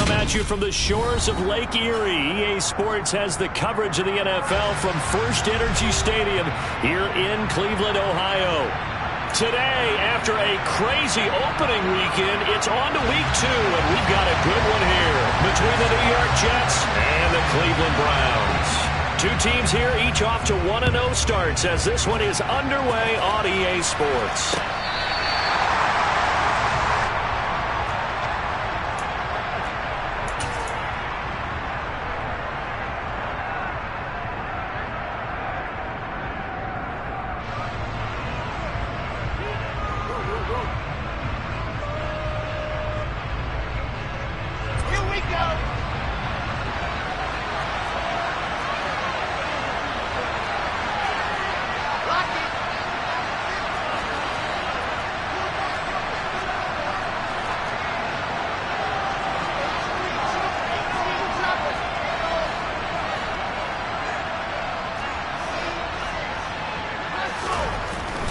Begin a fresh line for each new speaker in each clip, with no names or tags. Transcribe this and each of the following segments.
come at you from the shores of Lake Erie. EA Sports has the coverage of the NFL from First Energy Stadium here in Cleveland, Ohio. Today, after a crazy opening weekend, it's on to week 2, and we've got a good one here between the New York Jets and the Cleveland Browns. Two teams here, each off to 1-0 starts as this one is underway on EA Sports.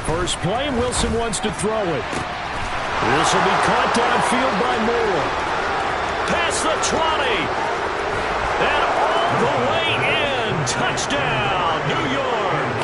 First play, and Wilson wants to throw it. This will be caught downfield by Moore. Past the 20. And all the way in. Touchdown, New York.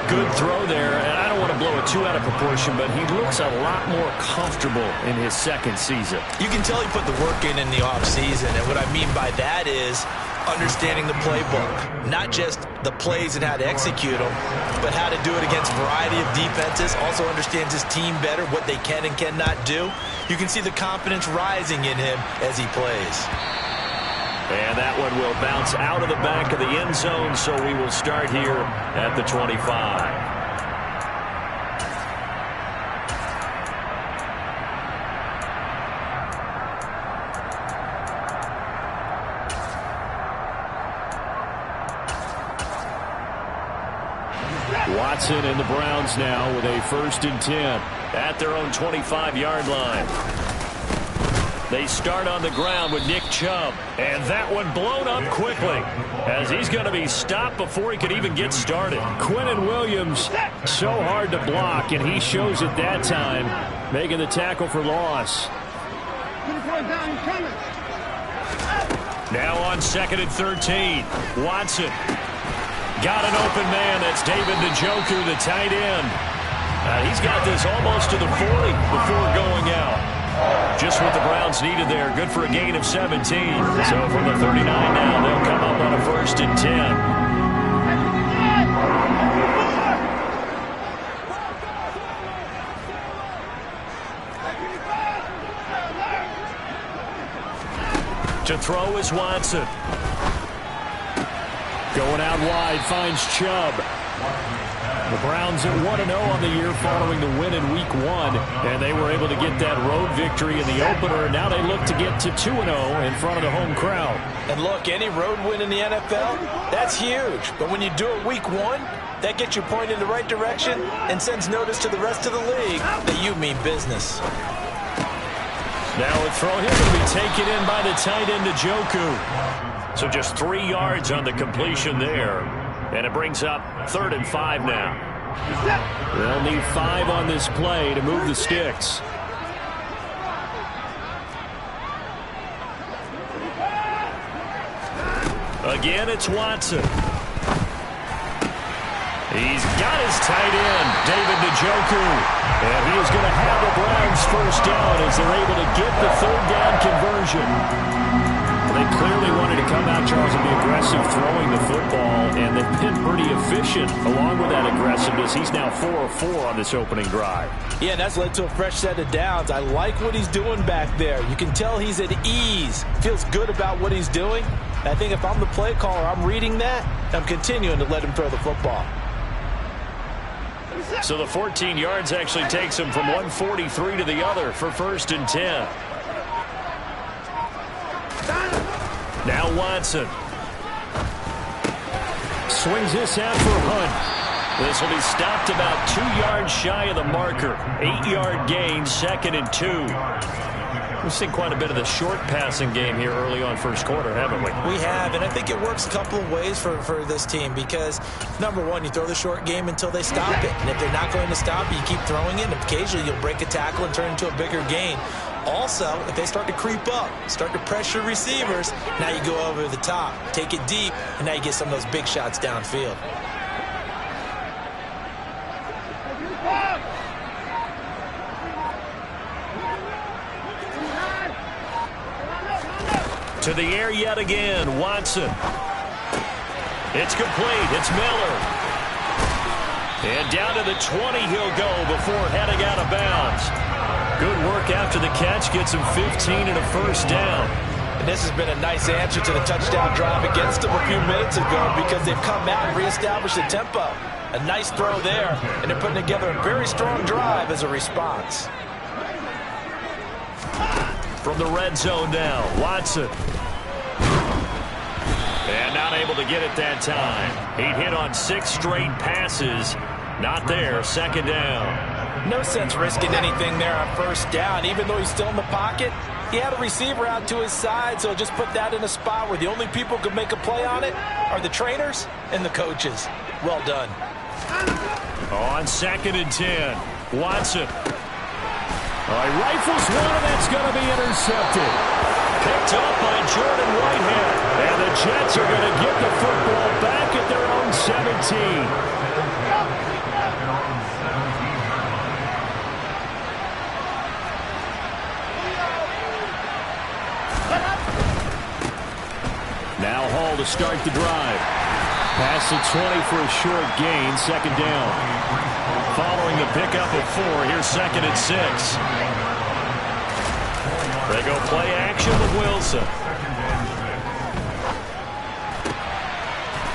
Good throw there, and I don't want to blow it too out of proportion, but he looks a lot more comfortable in his second season.
You can tell he put the work in the offseason, and what I mean by that is understanding the playbook, not just the plays and how to execute them, but how to do it against a variety of defenses. Also understands his team better, what they can and cannot do. You can see the confidence rising in him as he plays.
And that one will bounce out of the back of the end zone, so we will start here at the 25. Watson and the Browns now with a 1st and 10 at their own 25-yard line. They start on the ground with Nick Chubb, and that one blown up quickly as he's going to be stopped before he could even get started. Quinnen Williams, so hard to block, and he shows it that time, making the tackle for loss. Now on 2nd and 13, Watson. Got an open man. That's David Njoku, the tight end. He's got this almost to the 40 before going out. Just what the Browns needed there. Good for a gain of 17. So from the 39 now, they'll come up on a 1st and 10. To throw is Watson. Going out wide, finds Chubb. The Browns at 1-0 on the year following the win in Week 1, and they were able to get that road victory in the opener. Now they look to get to 2-0 in front of the home crowd.
And look, any road win in the NFL, that's huge. But when you do it Week 1, that gets you pointed in the right direction and sends notice to the rest of the league that you mean business.
Now a throw here will be taken in by the tight end Njoku. So just 3 yards on the completion there. And it brings up 3rd and 5 now. They'll need 5 on this play to move the sticks. Again, it's Watson. He's got his tight end, David Njoku. And he is going to have the Browns 1st down as they're able to get the 3rd down conversion. They clearly wanted to come out, Charles, and be aggressive throwing the football, and they've been pretty efficient along with that aggressiveness. He's now 4 of 4 on this opening drive.
Yeah, and that's led to a fresh set of downs. I like what he's doing back there. You can tell he's at ease, feels good about what he's doing. I think if I'm the play caller, I'm reading that, I'm continuing to let him throw the football.
So the 14 yards actually takes him from 143 to the other for 1st and 10. Now Watson. Swings this out for Hunt. This will be stopped about 2 yards shy of the marker. 8-yard gain, 2nd and 2. We've seen quite a bit of the short passing game here early on 1st quarter, haven't we?
We have, and I think it works a couple of ways for this team because, number one, you throw the short game until they stop it. And if they're not going to stop it, you keep throwing it, and occasionally you'll break a tackle and turn it into a bigger gain. Also, if they start to creep up, start to pressure receivers, now you go over the top, take it deep, and now you get some of those big shots downfield.
To the air yet again, Watson. It's complete. It's Miller. And down to the 20 he'll go before heading out of bounds. Good work after the catch. Gets him 15 and a first down.
And this has been a nice answer to the touchdown drive against them a few minutes ago because they've come out and reestablished the tempo. A nice throw there, and they're putting together a very strong drive as a response.
From the red zone now, Watson. And not able to get it that time. He'd hit on 6 straight passes. Not there, second down.
No sense risking anything there on first down. Even though he's still in the pocket, he had a receiver out to his side, so just put that in a spot where the only people who can make a play on it are the trainers and the coaches. Well done.
On 2nd and 10, Watson. He rifles one, and that's going to be intercepted. Picked up by Jordan Whitehead. And the Jets are going to get the football back at their own 17. Now Hall to start the drive. Past the 20 for a short gain, second down. Following the pickup of 4, here's 2nd and 6. They go play action with Wilson.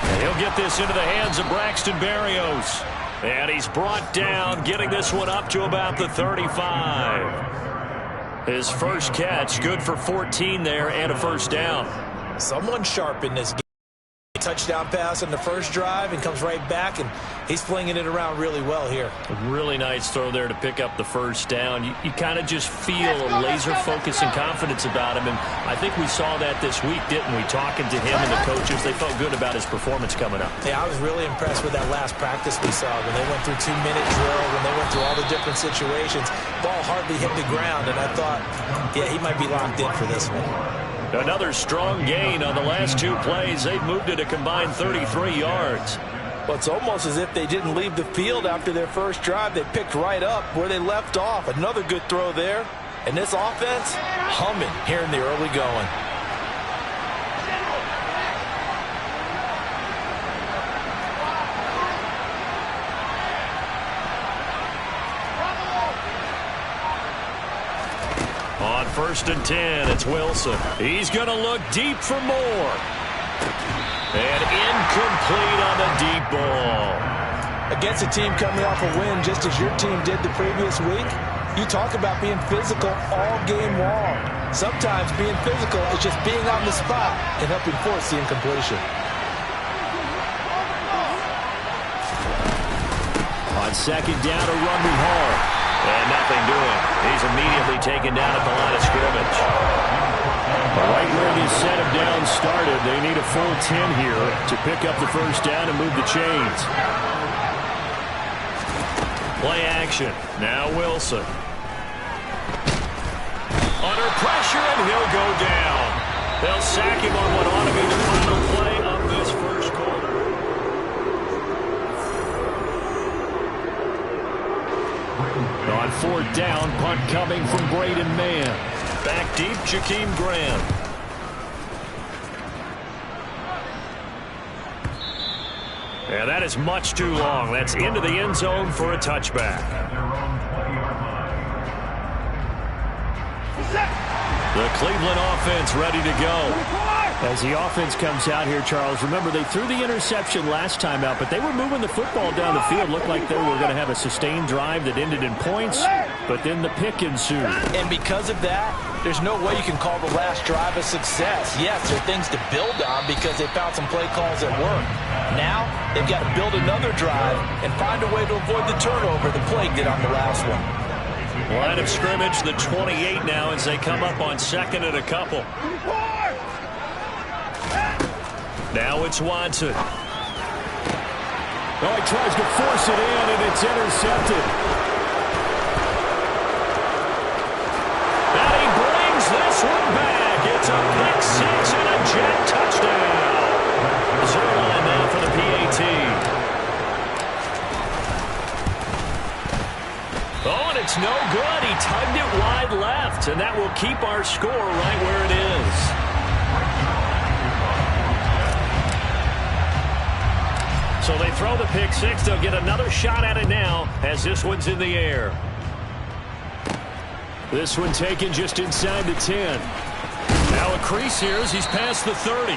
And he'll get this into the hands of Braxton Berrios. And he's brought down, getting this one up to about the 35. His first catch, good for 14 there and a first down.
Someone sharp in this game. Touchdown pass on the first drive and comes right back, and he's flinging it around really well here.
A really nice throw there to pick up the first down. You kind of just feel a laser focus and confidence about him, and I think we saw that this week, didn't we? Talking to him and the coaches, they felt good about his performance coming up.
Yeah, I was really impressed with that last practice we saw when they went through 2-minute drill, when they went through all the different situations. Ball hardly hit the ground, and I thought, yeah, he might be locked in for this one.
Another strong gain on the last 2 plays. They've moved it a combined 33 yards.
Well, it's almost as if they didn't leave the field after their first drive. They picked right up where they left off. Another good throw there. And this offense, humming here in the early going.
On 1st and 10, it's Wilson. He's going to look deep for more. And incomplete on the deep ball.
Against a team coming off a win just as your team did the previous week, you talk about being physical all game long. Sometimes being physical is just being on the spot and helping force the incompletion.
On 2nd down, a run with Hall. And nothing doing. He's immediately taken down at the line of scrimmage. Right where this set of downs started, they need a full 10 here to pick up the first down and move the chains. Play action. Now Wilson. Under pressure, and he'll go down. They'll sack him on what ought to be the final play of this first quarter. On 4th down, punt coming from Braden Mann. Back deep, Jakeem Graham. Yeah, that is much too long. That's into the end zone for a touchback. The Cleveland offense ready to go. As the offense comes out here, Charles, remember they threw the interception last time out, but they were moving the football down the field. Looked like they were going to have a sustained drive that ended in points, but then the pick ensued.
And because of that, there's no way you can call the last drive a success. Yes, there are things to build on because they found some play calls that work. Now, they've got to build another drive and find a way to avoid the turnover the plague did on the last one.
Line of scrimmage, the 28 now as they come up on 2nd and a couple. Now it's Watson. Oh, he tries to force it in, and it's intercepted. That ain't It's a pick six and a jet touchdown. Zero line now for the PAT. Oh, and it's no good. He tugged it wide left, and that will keep our score right where it is. So they throw the pick six. They'll get another shot at it now as this one's in the air. This one taken just inside the 10. Now a crease here as he's past the 30.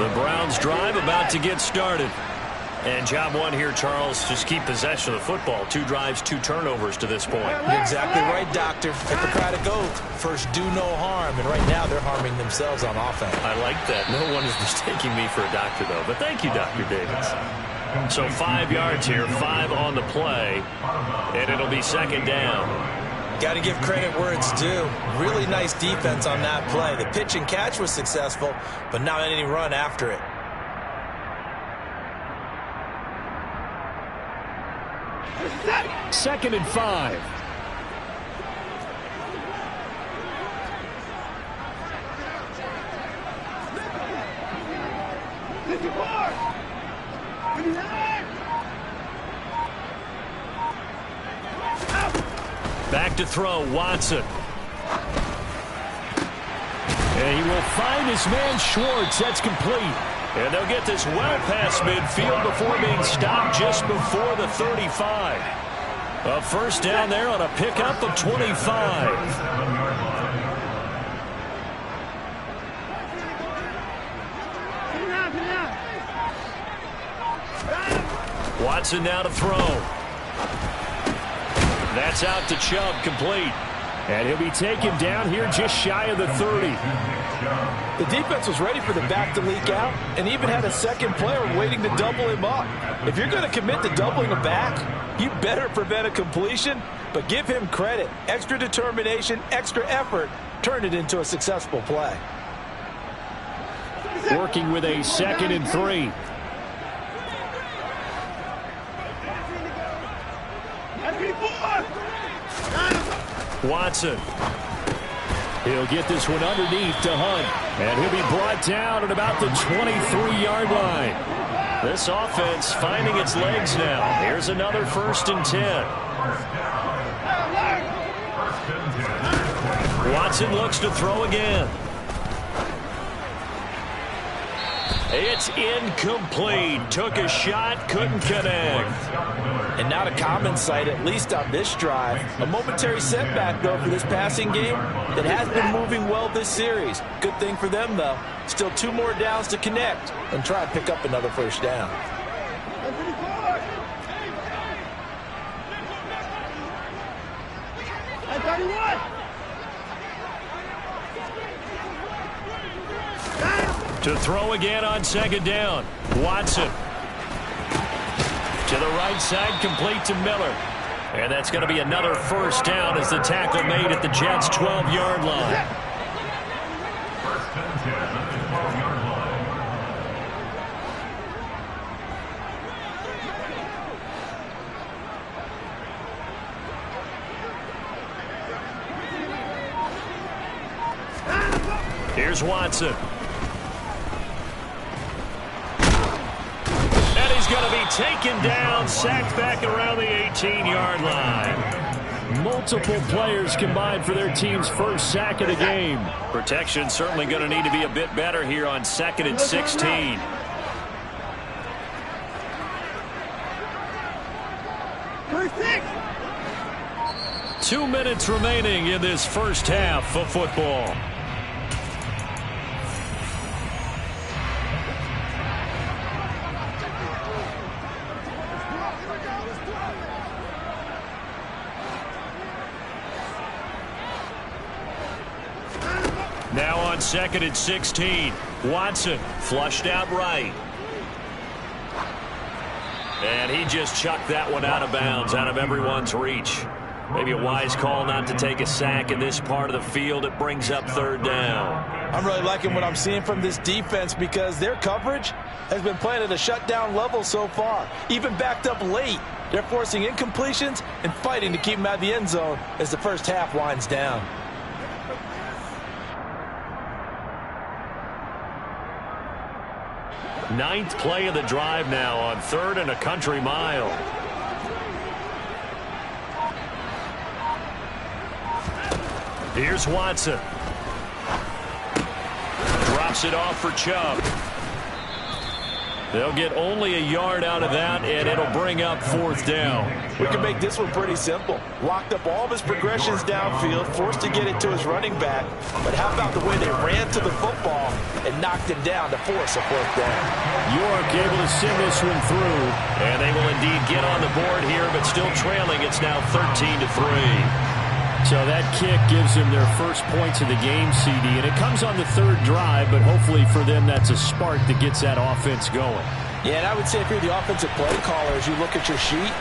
The Browns drive about to get started. And job one here, Charles, just keep possession of the football. 2 drives, 2 turnovers to this point.
You're exactly right, Doctor. Hippocratic oath. First, do no harm. And right now, they're harming themselves on offense.
I like that. No one is mistaking me for a doctor, though. But thank you, Dr. Davis. So 5 yards here, 5 on the play. And it'll be second down.
Got to give credit where it's due. Really nice defense on that play. The pitch and catch was successful, but not any run after it.
Second and 5. Back to throw, Watson. And he will find his man Schwartz. That's complete. And they'll get this well past midfield before being stopped just before the 35. A first down there on a pickup of 25. Watson now to throw. That's out to Chubb, complete. And he'll be taken down here just shy of the 30.
The defense was ready for the back to leak out and even had a second player waiting to double him up. If you're going to commit to doubling a back, you better prevent a completion, but give him credit. Extra determination, extra effort, turned it into a successful play.
Working with a second and 3. Watson. He'll get this one underneath to Hunt. And he'll be brought down at about the 23-yard line. This offense finding its legs now. Here's another first and 10. Watson looks to throw again. It's incomplete. Took a shot, couldn't connect.
And not a common sight, at least on this drive. A momentary setback, though, for this passing game that has been moving well this series. Good thing for them, though. Still 2 more downs to connect and try and pick up another first down.
To throw again on second down. Watson. To the right side, complete to Miller. And that's going to be another first down as the tackle made at the Jets' 12-yard line. Here's Watson. And he's going to be taken down, sacked back around the 18-yard line. Multiple players combined for their team's first sack of the game. Protection certainly going to need to be a bit better here on 2nd and 16.
First 6.
2 minutes remaining in this first half of football. Now on 2nd and 16. Watson flushed out right. And he just chucked that one out of bounds, out of everyone's reach. Maybe a wise call not to take a sack in this part of the field. It brings up 3rd down.
I'm really liking what I'm seeing from this defense because their coverage has been playing at a shutdown level so far. Even backed up late, They're forcing incompletions and fighting to keep them out of the end zone as the first half winds down.
Ninth play of the drive now on 3rd and a country mile. Here's Watson. Drops it off for Chubb. They'll get only a yard out of that, and it'll bring up 4th down.
We can make this one pretty simple. Locked up all of his progressions downfield, forced to get it to his running back. But how about the way they ran to the football and knocked him down to force a 4th down?
York able to send this one through, and they will indeed get on the board here, but still trailing. It's now 13-3. So that kick gives them their first points of the game, CD, and it comes on the 3rd drive, but hopefully for them that's a spark that gets that offense going.
Yeah, and I would say if you're the offensive play caller, as you look at your sheet,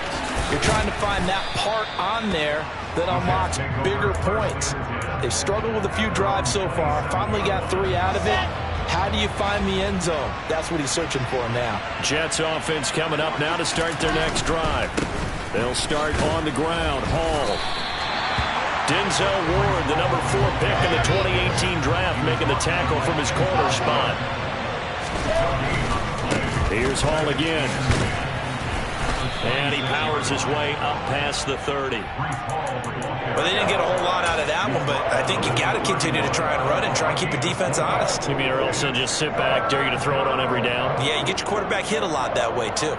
you're trying to find that part on there that unlocks bigger points. They've struggled with a few drives so far, finally got 3 out of it. How do you find the end zone? That's what he's searching for now.
Jets offense coming up now to start their next drive. They'll start on the ground. Hall. Denzel Ward, the number 4 pick in the 2018 draft, making the tackle from his corner spot. Here's Hall again. And he powers his way up past the 30.
Well, they didn't get a whole lot out of that one, but I think you got to continue to try and run and try and keep the defense honest.
You mean, or else they'll just sit back, dare you to throw it on every down?
Yeah, you get your quarterback hit a lot that way, too.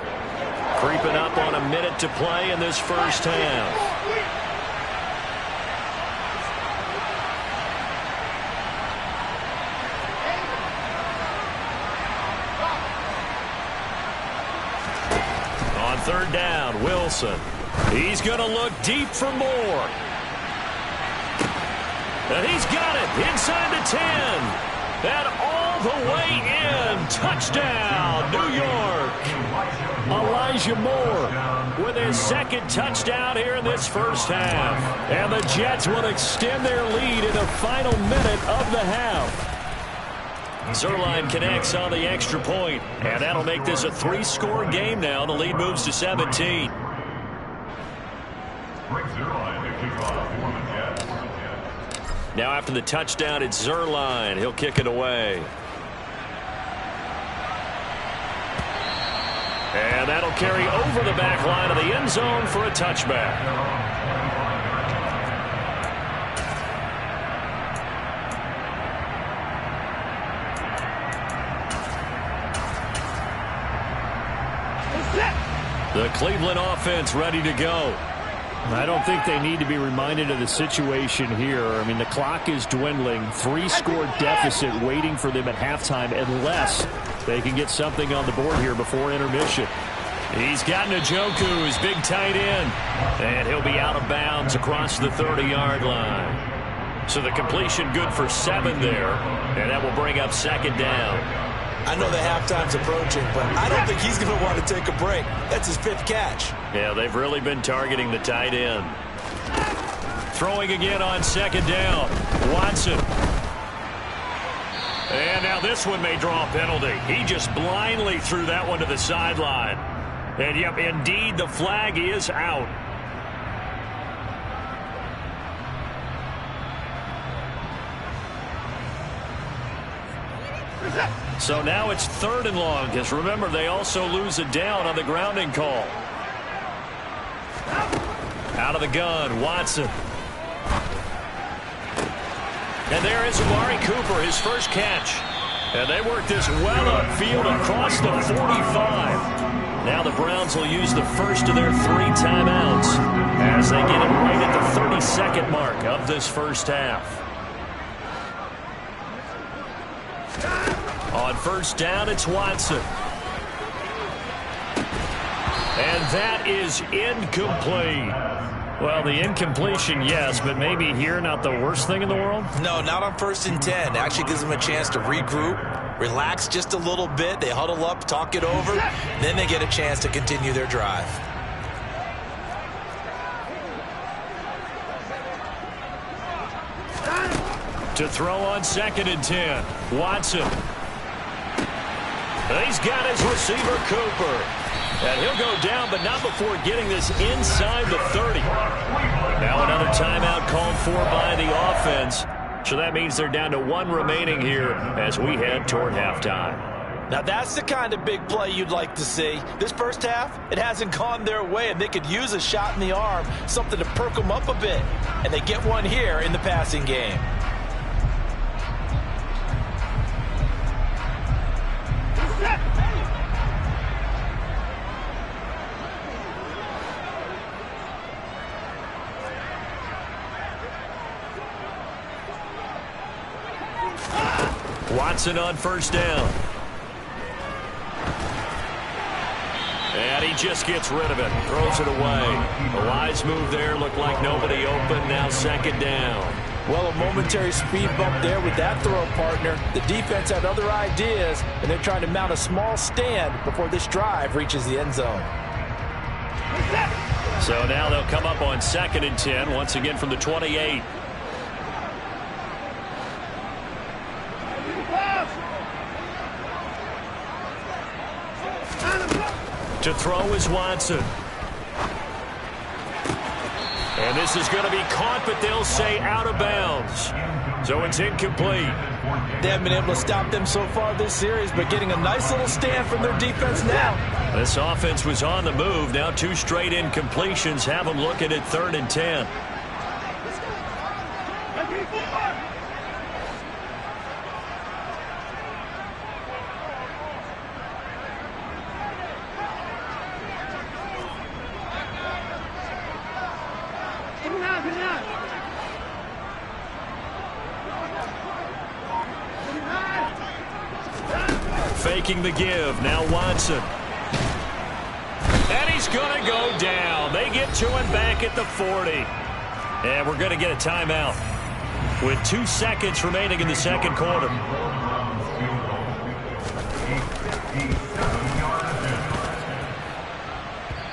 Creeping up on a minute to play in this first half. On 3rd down, Wilson. He's going to look deep for more. And he's got it inside the 10. And all the way in. Touchdown, New York. Elijah Moore with his 2nd touchdown here in this first half. And the Jets will extend their lead in the final minute of the half. Zerline connects on the extra point, and that'll make this a 3-score game now. The lead moves to 17. Now after the touchdown, it's Zerline. He'll kick it away. And that'll carry over the back line of the end zone for a touchback. The Cleveland offense ready to go. I don't think they need to be reminded of the situation here. I mean, the clock is dwindling. 3-score deficit waiting for them at halftime unless they can get something on the board here before intermission. He's got Njoku, his big tight end. And he'll be out of bounds across the 30-yard line. So the completion good for 7 there. And that will bring up 2nd down.
I know the halftime's approaching, but I don't think he's going to want to take a break. That's his 5th catch.
Yeah, they've really been targeting the tight end. Throwing again on 2nd down. Watson. And now this one may draw a penalty. He just blindly threw that one to the sideline. And, yep, indeed, the flag is out. So now it's 3rd and long, because remember, they also lose a down on the grounding call. Out of the gun, Watson. And there is Amari Cooper, his first catch. And they work this well upfield across the 45. Now the Browns will use the first of their 3 timeouts as they get it right at the 32nd mark of this first half. On 1st down, it's Watson. And that is incomplete. Well, the incompletion, yes, but maybe here not the worst thing in the world?
No, not on 1st and 10. Actually gives them a chance to regroup, relax just a little bit. They huddle up, talk it over. Then they get a chance to continue their drive.
To throw on 2nd and 10. Watson. He's got his receiver, Cooper. And he'll go down, but not before getting this inside the 30. Now another timeout called for by the offense. So that means they're down to 1 remaining here as we head toward halftime.
Now that's the kind of big play you'd like to see. This first half, it hasn't gone their way, and they could use a shot in the arm, something to perk them up a bit. And they get one here in the passing game.
Watson on first down. And he just gets rid of it. Throws it away. A wise move there. Looked like nobody open. Now second down.
Well, a momentary speed bump there with that throw, partner. The defense had other ideas, and they're trying to mount a small stand before this drive reaches the end zone.
So now they'll come up on 2nd and 10, once again from the 28. To throw is Watson. And this is going to be caught, but they'll say out of bounds. So it's incomplete.
They haven't been able to stop them so far this series, but getting a nice little stand from their defense now.
This offense was on the move. Now 2 straight incompletions have them looking at 3rd and 10. Faking the give. Now Watson. And he's going to go down. They get to him back at the 40. And we're going to get a timeout with 2 seconds remaining in the second quarter.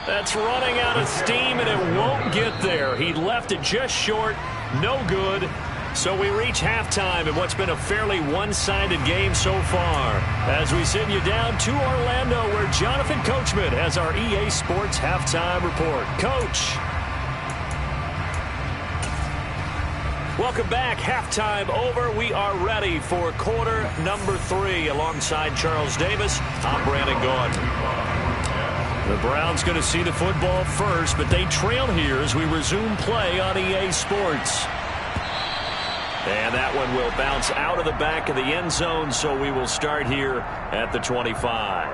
That's running out of steam, and it won't get there. He left it just short. No good. So we reach halftime in what's been a fairly one-sided game so far. As we send you down to Orlando, where Jonathan Coachman has our EA Sports Halftime Report. Coach. Welcome back. Halftime over. We are ready for quarter number 3. Alongside Charles Davis, I'm Brandon Gaudin. The Browns going to see the football first, but they trail here as we resume play on EA Sports. And that one will bounce out of the back of the end zone, so we will start here at the 25.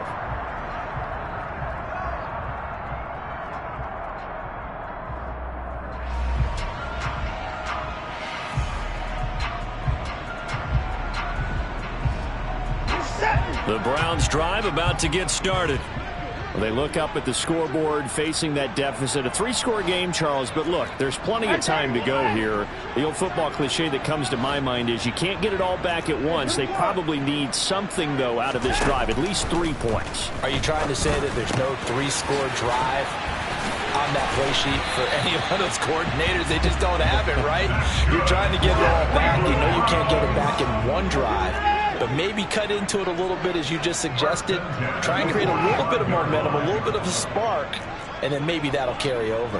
The Browns drive about to get started. Well, they look up at the scoreboard facing that deficit. A 3-score game, Charles, but look, there's plenty of time to go here. The old football cliche that comes to my mind is you can't get it all back at once. They probably need something, though, out of this drive, at least 3 points.
Are you trying to say that there's no 3-score drive on that play sheet for any of those coordinators? They just don't have it, right? You're trying to get it all back. You know you can't get it back in one drive. But maybe cut into it a little bit, as you just suggested. Try and create a little bit of momentum, a little bit of a spark, and then maybe that'll carry over.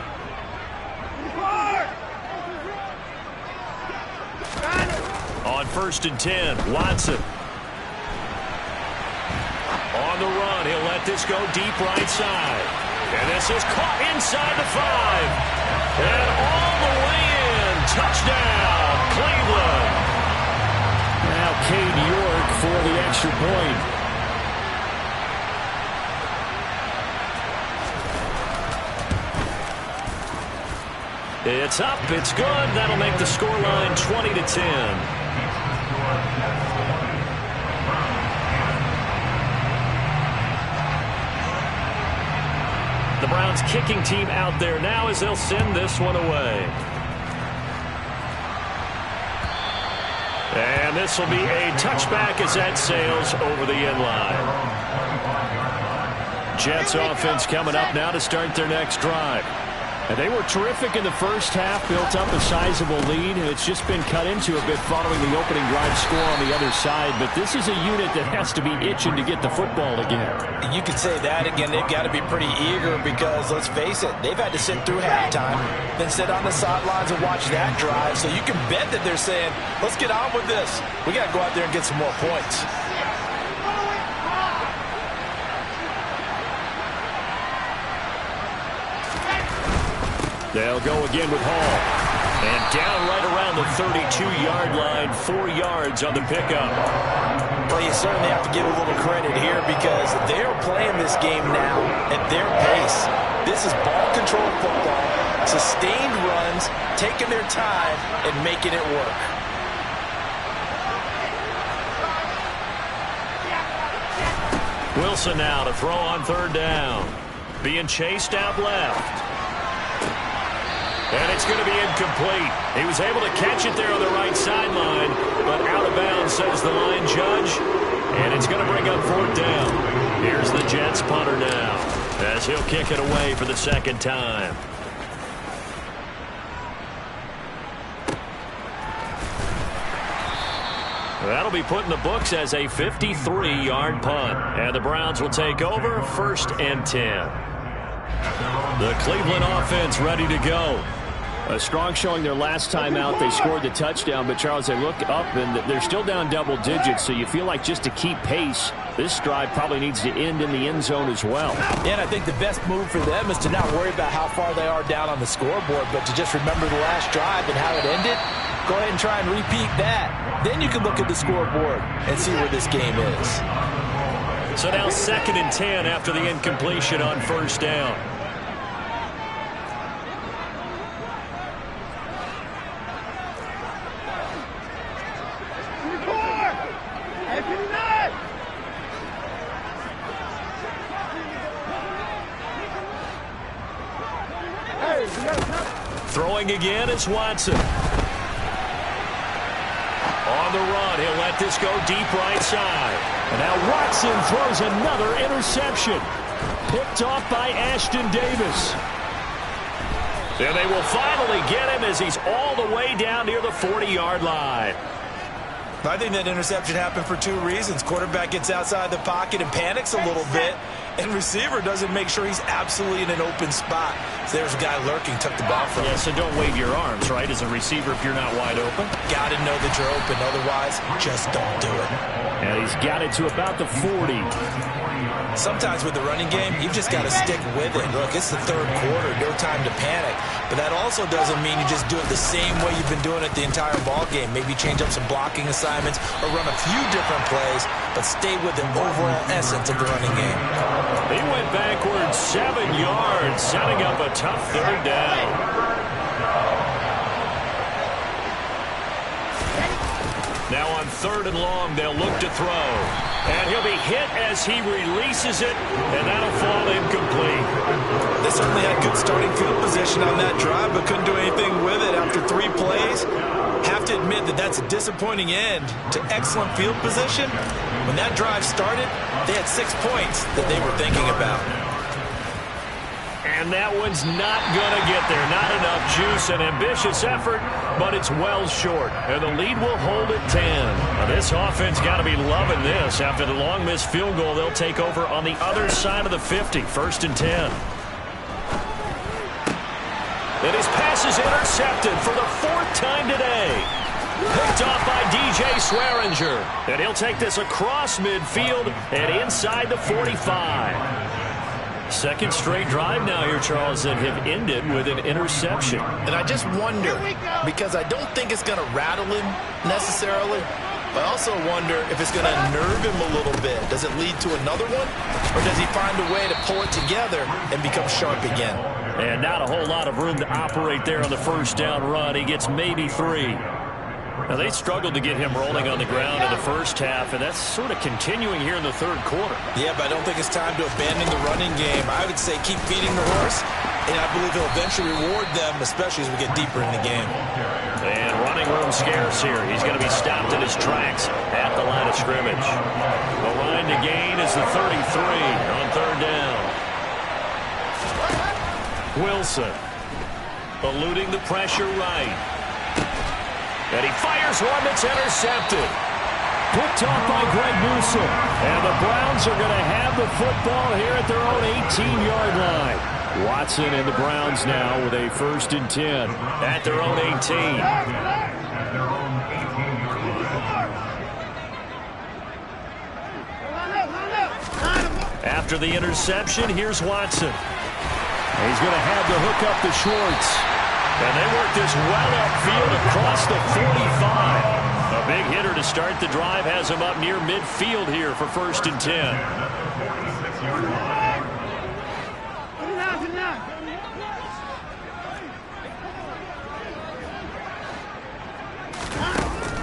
On 1st and 10, Watson. On the run, he'll let this go deep right side. And this is caught inside the 5. And all the way in. Touchdown, Cleveland. Now Cade York for the extra point. It's up, it's good. That'll make the scoreline 20-10. The Browns kicking team out there now as they'll send this one away. And this will be a touchback as that sails over the end line. Jets offense coming up now to start their next drive. And they were terrific in the first half, built up a sizable lead, and it's just been cut into a bit following the opening drive score on the other side. But this is a unit that has to be itching to get the football again.
You could say that again. They've got to be pretty eager because, let's face it, they've had to sit through halftime, then sit on the sidelines and watch that drive. So you can bet that they're saying, let's get on with this. We got to go out there and get some more points.
They'll go again with Hall. And down right around the 32-yard line, 4 yards on the pickup.
Well, you certainly have to give a little credit here because they're playing this game now at their pace. This is ball-control football, sustained runs, taking their time, and making it work.
Wilson now to throw on third down. Being chased out left. And it's going to be incomplete. He was able to catch it there on the right sideline, but out of bounds, says the line judge. And it's going to bring up fourth down. Here's the Jets punter now, as he'll kick it away for the second time. That'll be put in the books as a 53-yard punt. And the Browns will take over, 1st and 10. The Cleveland offense ready to go. A strong showing their last time out. They scored the touchdown, but Charles, they look up and they're still down double digits, so you feel like just to keep pace, this drive probably needs to end in the end zone as well.
Yeah, and I think the best move for them is to not worry about how far they are down on the scoreboard, but to just remember the last drive and how it ended. Go ahead and try and repeat that. Then you can look at the scoreboard and see where this game is.
So now 2nd and 10 after the incompletion on first down. Throwing again is Watson. On the run, he'll let this go deep right side. And now Watson throws another interception. Picked off by Ashton Davis. And they will finally get him as he's all the way down near the 40-yard line.
I think that interception happened for 2 reasons. Quarterback gets outside the pocket and panics a little bit, and receiver doesn't make sure he's absolutely in an open spot. So there's a guy lurking, took the ball from him.
Yeah, so don't wave your arms, right, as a receiver if you're not wide open.
Got to know that you're open. Otherwise, just don't do it.
And he's got it to about the 40.
Sometimes with the running game, you've just got to stick with it. Look, it's the 3rd quarter, no time to panic. But that also doesn't mean you just do it the same way you've been doing it the entire ball game. Maybe change up some blocking assignments or run a few different plays, but stay with the overall essence of the running game.
He went backwards 7 yards, setting up a tough third down. Now on 3rd and long, they'll look to throw. And he'll be hit as he releases it, and that'll fall incomplete.
They certainly had good starting field position on that drive, but couldn't do anything with it after 3 plays. Have to admit that that's a disappointing end to excellent field position. When that drive started, they had 6 points that they were thinking about.
And that one's not going to get there. Not enough juice. An ambitious effort, but it's well short. And the lead will hold at 10. Now, this offense got to be loving this. After the long missed field goal, they'll take over on the other side of the 50. 1st and 10. And his pass is intercepted for the 4th time today. Picked off by DJ Swearinger. And he'll take this across midfield and inside the 45. 2nd straight drive now here, Charles, that have ended with an interception.
And I just wonder, because I don't think it's going to rattle him necessarily, but I also wonder if it's going to nerve him a little bit. Does it lead to another one? Or does he find a way to pull it together and become sharp again?
And not a whole lot of room to operate there on the 1st down run. He gets maybe 3. Now, they struggled to get him rolling on the ground in the first half, and that's sort of continuing here in the 3rd quarter.
Yeah, but I don't think it's time to abandon the running game. I would say keep feeding the horse, and I believe he'll eventually reward them, especially as we get deeper in the game.
And running room scarce here. He's going to be stopped in his tracks at the line of scrimmage. The line to gain is the 33 on 3rd down. Wilson. eluding the pressure right. And he fires one that's intercepted. Picked off by Greg Newsome. And the Browns are going to have the football here at their own 18-yard line. Watson and the Browns now with a 1st and 10 at their own 18. After the interception, here's Watson. He's going to have to hook up to Schwartz. And they work this well upfield across the 45. A big hitter to start the drive has him up near midfield here for 1st and 10.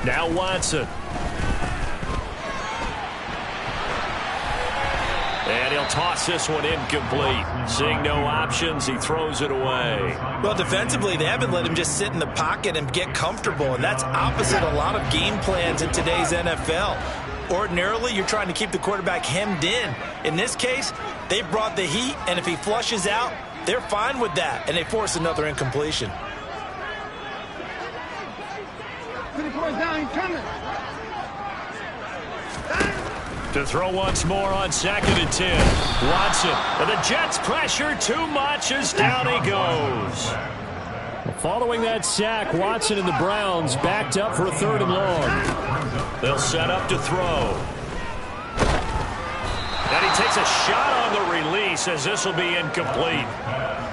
Now Watson. And he'll toss this one incomplete. Seeing no options, he throws it away.
Well, defensively, they haven't let him just sit in the pocket and get comfortable, and that's opposite a lot of game plans in today's NFL. Ordinarily, you're trying to keep the quarterback hemmed in. In this case, they brought the heat, and if he flushes out, they're fine with that, and they force another incompletion.
To throw once more on 2nd and 10. Watson, and the Jets pressure too much as down he goes. Following that sack, Watson and the Browns backed up for a 3rd and long. They'll set up to throw. And he takes a shot on the release as this will be incomplete.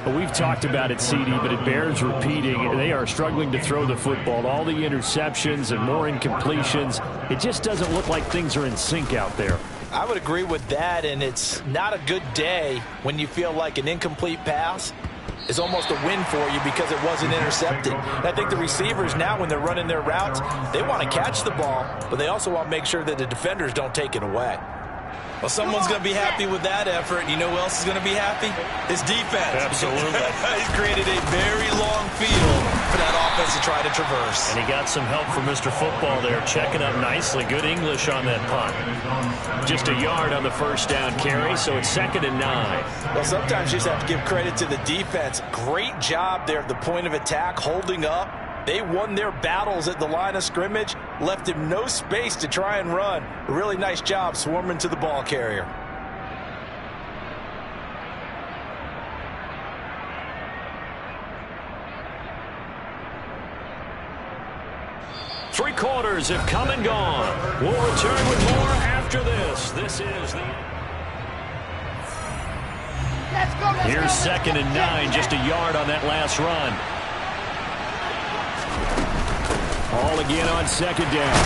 Well, we've talked about it, CD, but it bears repeating. They are struggling to throw the football. All the interceptions and more incompletions. It just doesn't look like things are in sync out there.
I would agree with that, and it's not a good day when you feel like an incomplete pass is almost a win for you because it wasn't intercepted. And I think the receivers now, when they're running their routes, they want to catch the ball, but they also want to make sure that the defenders don't take it away. Well, someone's going to be happy with that effort. You know who else is going to be happy? His defense.
Absolutely.
He's created a very long field for that offense to try to traverse.
And he got some help from Mr. Football there, checking up nicely. Good English on that punt. Just a yard on the 1st down carry, so it's 2nd and 9.
Well, sometimes you just have to give credit to the defense. Great job there at the point of attack, holding up. They won their battles at the line of scrimmage, left him no space to try and run. A really nice job swarming to the ball carrier.
Three quarters have come and gone. We'll return with more after this. This is the... Here's 2nd and 9, just a yard on that last run. All again on 2nd down.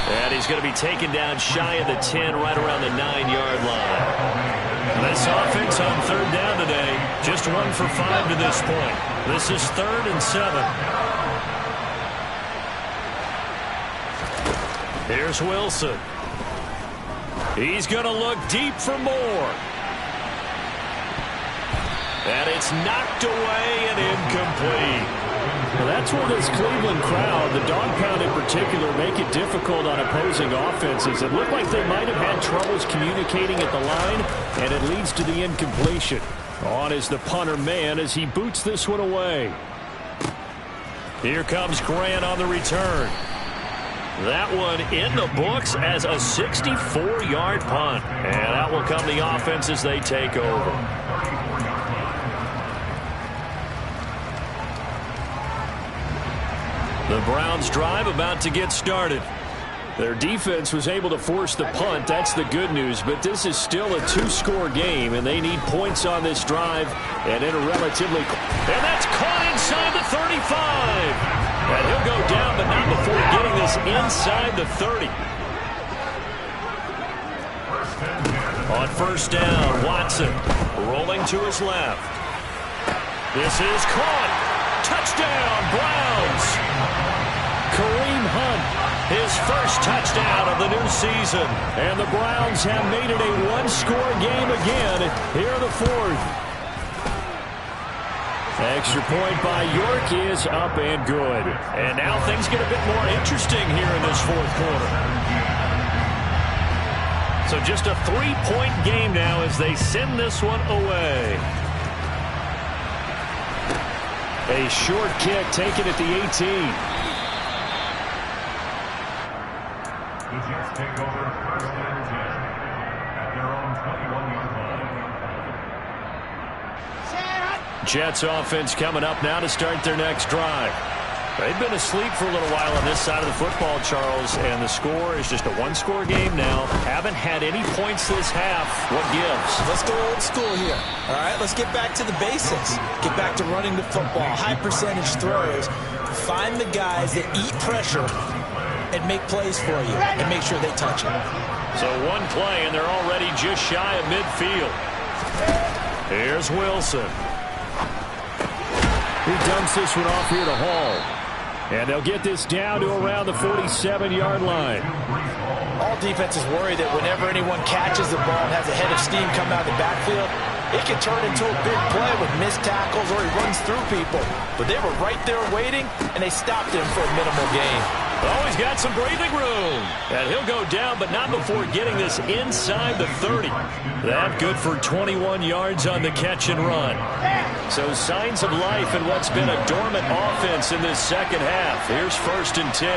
And he's going to be taken down shy of the 10, right around the 9-yard line. This offense on 3rd down today, just 1 for 5 to this point. This is 3rd and 7. Here's Wilson. He's going to look deep for more. And it's knocked away and incomplete. Well, that's where this Cleveland crowd, the dog pound in particular, make it difficult on opposing offenses. It looked like they might have had troubles communicating at the line, and it leads to the incompletion. On is the punter man as he boots this one away. Here comes Grant on the return. That one in the books as a 64-yard punt. And that will come the offense as they take over. The Browns drive about to get started. Their defense was able to force the punt. That's the good news. But this is still a 2-score game, and they need points on this drive. And in a relatively... And that's caught inside the 35. And he'll go down, but not before getting this inside the 30. On 1st down, Watson rolling to his left. This is caught. Touchdown, Browns. Kareem Hunt, his first touchdown of the new season. And the Browns have made it a 1-score game again here in the 4th. Extra point by York is up and good. And now things get a bit more interesting here in this 4th quarter. So just a 3-point game now as they send this one away. A short kick taken at the 18.
The Jets take over first and 10 at their own 21-yard line.
Jets offense coming up now to start their next drive. They've been asleep for a little while on this side of the football, Charles, and the score is just a one-score game now. Haven't had any points this half. What gives?
Let's go old school here. All right, let's get back to the basics. Get back to running the football, high percentage throws. Find the guys that eat pressure and make plays for you and make sure they touch it.
So one play, and they're already just shy of midfield. Here's Wilson. He dumps this one off here to Hall. And they'll get this down to around the 47-yard line.
All defenses worry that whenever anyone catches the ball and has a head of steam come out of the backfield, it can turn into a big play with missed tackles or he runs through people. But they were right there waiting, and they stopped him for a minimal gain.
Oh, he's got some breathing room. And he'll go down, but not before getting this inside the 30. That good for 21 yards on the catch and run. So signs of life in what's been a dormant offense in this second half. Here's first and 10.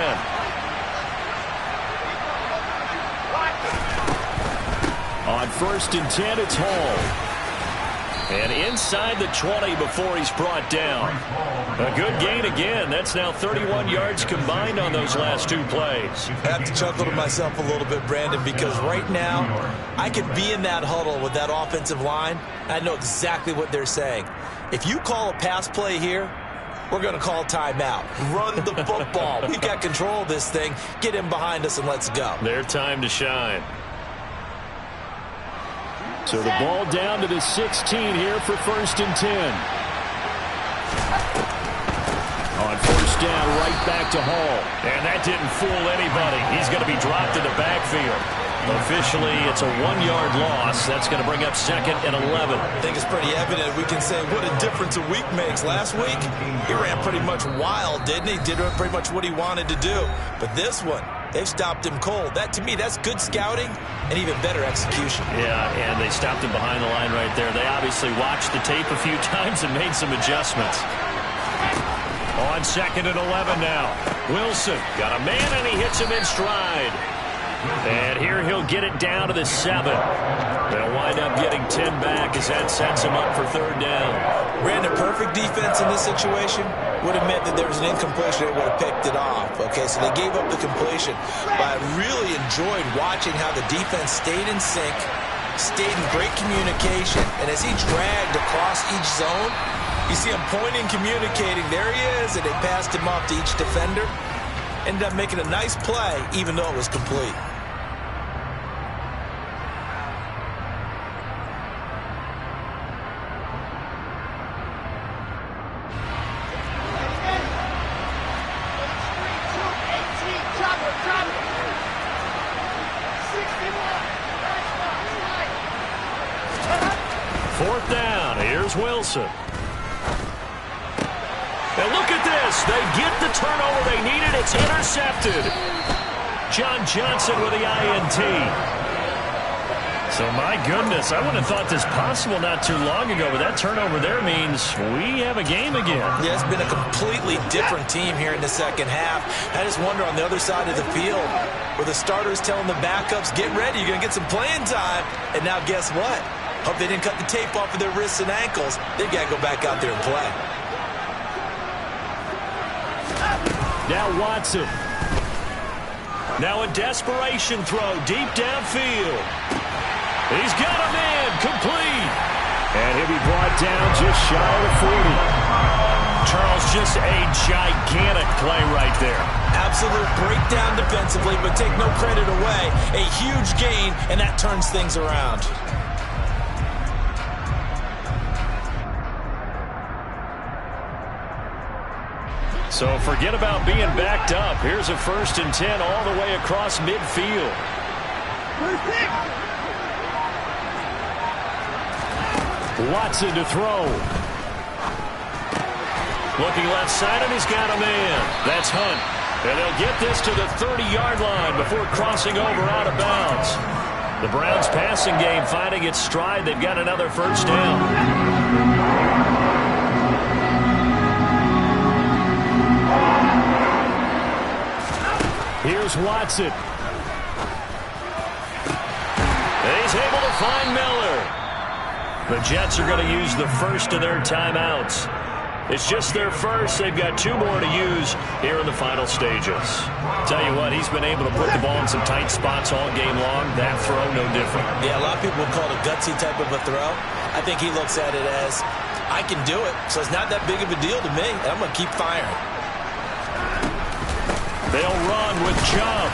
On first and 10, it's Hall. And inside the 20 before he's brought down. A good gain again. That's now 31 yards combined on those last two plays.
I have to chuckle to myself a little bit, Brandon, because right now I could be in that huddle with that offensive line. I know exactly what they're saying. If you call a pass play here, we're going to call timeout. Run the football. We've got control of this thing. Get him behind us and let's go.
Their time to shine. So the ball down to the 16 here for first and 10. On first down, right back to Hall. And that didn't fool anybody. He's going to be dropped in the backfield. Officially, it's a 1-yard loss. That's going to bring up second and 11.
I think it's pretty evident. We can say what a difference a week makes. Last week, he ran pretty much wild, didn't he? Did pretty much what he wanted to do. But this one, they've stopped him cold. That, to me, that's good scouting and even better execution.
Yeah, and they stopped him behind the line right there. They obviously watched the tape a few times and made some adjustments. On second and 11 now. Wilson got a man, and he hits him in stride. And here he'll get it down to the 7. They'll wind up getting 10 back as that sets him up for third down.
Ran a perfect defense in this situation. Would have meant that there was an incompletion. They would have picked it off. Okay, so they gave up the completion. But I really enjoyed watching how the defense stayed in sync, stayed in great communication. And as he dragged across each zone, you see him pointing, communicating. There he is, and they passed him off to each defender. Ended up making a nice play, even though it was complete.
Fourth down. Here's Wilson. And look at this. They get the turnover they needed. It's intercepted. John Johnson with the INT. So, my goodness, I wouldn't have thought this possible not too long ago, but that turnover there means we have a game again.
Yeah, it's been a completely different team here in the second half. I just wonder on the other side of the field where the starters telling the backups, get ready, you're going to get some playing time. And now guess what? Hope they didn't cut the tape off of their wrists and ankles. They've got to go back out there and play.
Now Watson. Now a desperation throw deep downfield. He's got a man complete. And he'll be brought down just shy of the 40. Charles, just a gigantic play right there.
Absolute breakdown defensively, but take no credit away. A huge gain, and that turns things around.
So forget about being backed up. Here's a first and 10 all the way across midfield. Watson to throw. Looking left side, and he's got a man. That's Hunt. And they'll get this to the 30-yard line before crossing over out of bounds. The Browns passing game finding its stride. They've got another first down. goes Watson. He's able to find Miller. The Jets are going to use the first of their timeouts. It's just their first. They've got 2 more to use here in the final stages. Tell you what, he's been able to put the ball in some tight spots all game long. That throw, no different.
Yeah, a lot of people would call it a gutsy type of a throw. I think he looks at it as, I can do it, so it's not that big of a deal to me, and I'm going to keep firing.
They'll run with Chubb,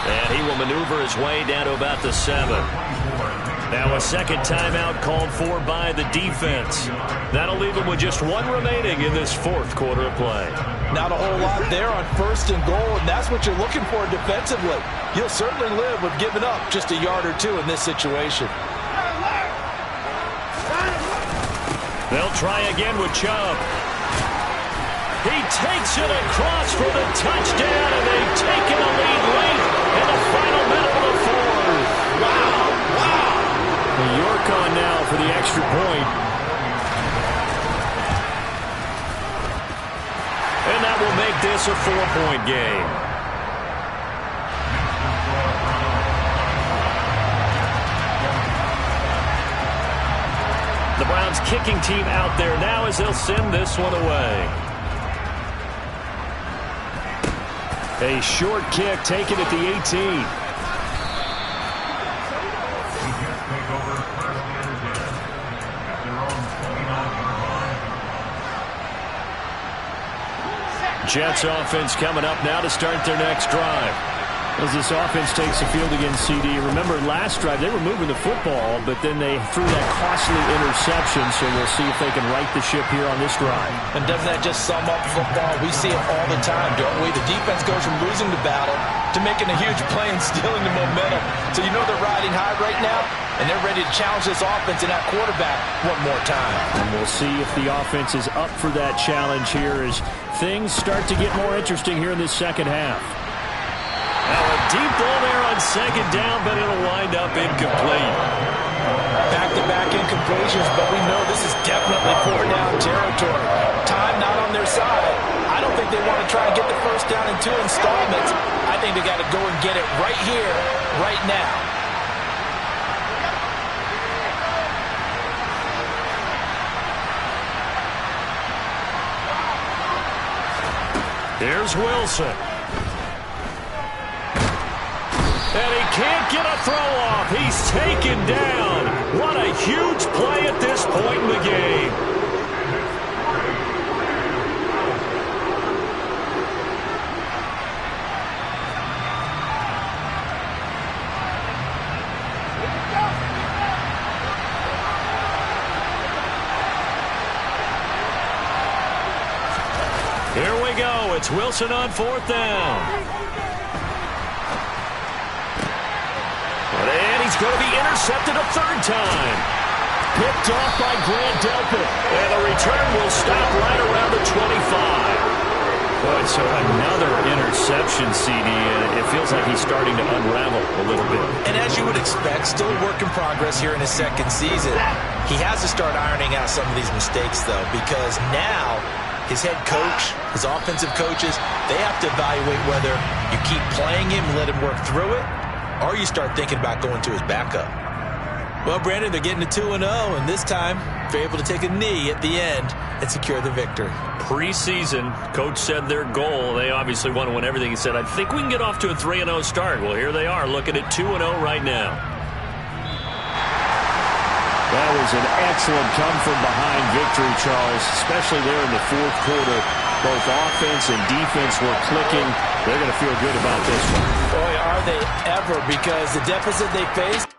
and he will maneuver his way down to about the 7. Now a second timeout called for by the defense. That'll leave him with just 1 remaining in this 4th quarter of play.
Not a whole lot there on 1st and goal, and that's what you're looking for defensively. You'll certainly live with giving up just a yard or 2 in this situation.
They'll try again with Chubb. He takes it across for the touchdown, and they've taken a lead late in the final minute of the 4th. Wow, wow. York on now for the extra point. And that will make this a 4-point game. The Browns kicking team out there now as they'll send this one away. A short kick taken at the 18. Jets offense coming up now to start their next drive. As this offense takes the field against CD. Remember, last drive they were moving the football, but then they threw that costly interception, so we'll see if they can right the ship here on this drive.
And doesn't that just sum up football? We see it all the time, don't we? The defense goes from losing the battle to making a huge play and stealing the momentum. So you know they're riding high right now, and they're ready to challenge this offense and that quarterback one more time.
And we'll see if the offense is up for that challenge here as things start to get more interesting here in this second half. Now a deep ball there on second down, but it'll wind up incomplete.
Back-to-back incompletions, but we know this is definitely 4-down territory. Time not on their side. I don't think they want to try and get the first down in 2 installments. I think they got to go and get it right here, right now.
Here's Wilson. And he can't get a throw off. He's taken down. What a huge play at this point in the game. Here we go. It's Wilson on 4th down. And he's going to be intercepted a 3rd time. Picked off by Grant Delpit. And the return will stop right around the 25. Boy, so another interception, CD. It feels like he's starting to unravel a little bit.
And as you would expect, still a work in progress here in his 2nd season. He has to start ironing out some of these mistakes, though, because now his head coach, his offensive coaches, they have to evaluate whether you keep playing him and let him work through it, or you start thinking about going to his backup. Well, Brandon, they're getting to 2-0, and this time they're able to take a knee at the end and secure the victory.
Preseason, coach said their goal, they obviously want to win everything. He said, I think we can get off to a 3-0 start. Well, here they are looking at 2-0 right now. That was an excellent come-from-behind victory, Charles, especially there in the 4th quarter. Both offense and defense were clicking. They're going to feel good about this one.
Boy, are they ever, because the deficit they faced